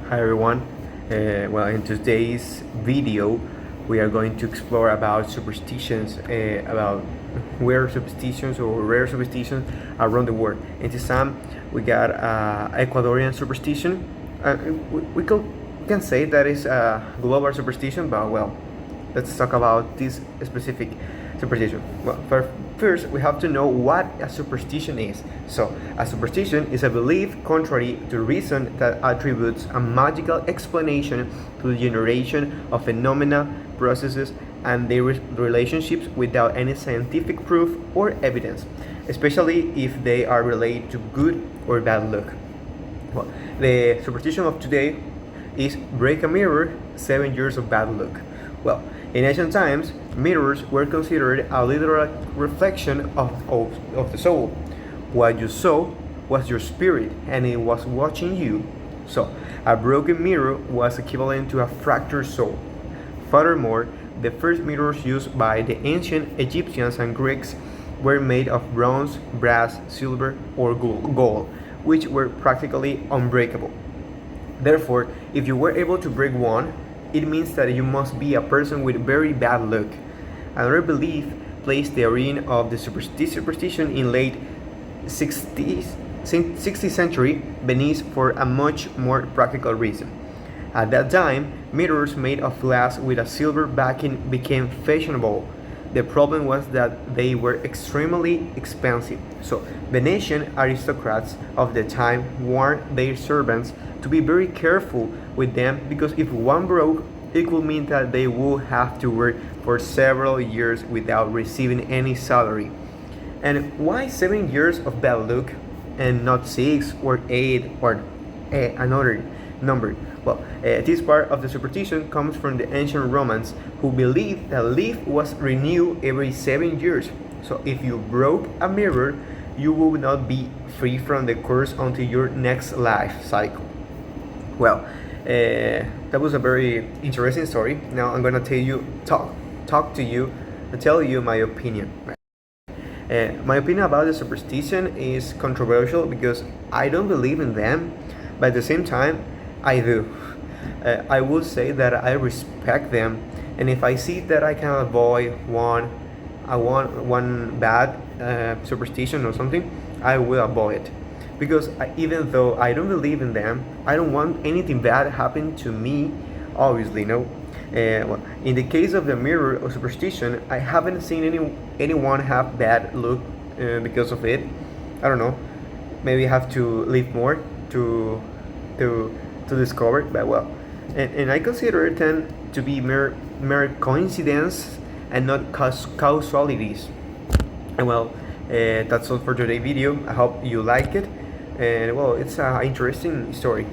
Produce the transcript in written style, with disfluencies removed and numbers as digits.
Hi everyone. Well, in today's video, we are going to explore about superstitions, about weird superstitions or rare superstitions around the world. In this time, we got Ecuadorian superstition. We can say that is a global superstition, but well, let's talk about this specific superstition. Well, first we have to know what a superstition is. So, a superstition is a belief contrary to reason that attributes a magical explanation to the generation of phenomena, processes, and their relationships without any scientific proof or evidence, especially if they are related to good or bad luck. Well, the superstition of today is break a mirror, 7 years of bad luck. Well, in ancient times, mirrors were considered a literal reflection of the soul. What you saw was your spirit and it was watching you. So, a broken mirror was equivalent to a fractured soul. Furthermore, the first mirrors used by the ancient Egyptians and Greeks were made of bronze, brass, silver, or gold, which were practically unbreakable. Therefore, if you were able to break one, it means that you must be a person with very bad luck. Another belief placed the origin of the superstition in late 16th century Venice for a much more practical reason. At that time, mirrors made of glass with a silver backing became fashionable. The problem was that they were extremely expensive, so Venetian aristocrats of the time warned their servants to be very careful with them because if one broke, it could mean that they would have to work for several years without receiving any salary. And why 7 years of bad luck and not 6 or 8 or another number? Well, this part of the superstition comes from the ancient Romans who believed that life was renewed every 7 years. So if you broke a mirror, you would not be free from the curse until your next life cycle. Well, that was a very interesting story. Now I'm gonna tell you my opinion. My opinion about the superstition is controversial because I don't believe in them, but at the same time, I do. I will say that I respect them, and if I see that I can avoid one bad superstition or something, I will avoid it. Because even though I don't believe in them, I don't want anything bad happen to me. Obviously, no. Well, in the case of the mirror or superstition, I haven't seen anyone have bad luck because of it. I don't know. Maybe I have to live more to discover it. But well, and I consider it then to be mere coincidence and not causalities. And well, that's all for today's video. I hope you like it. And well, it's an interesting story.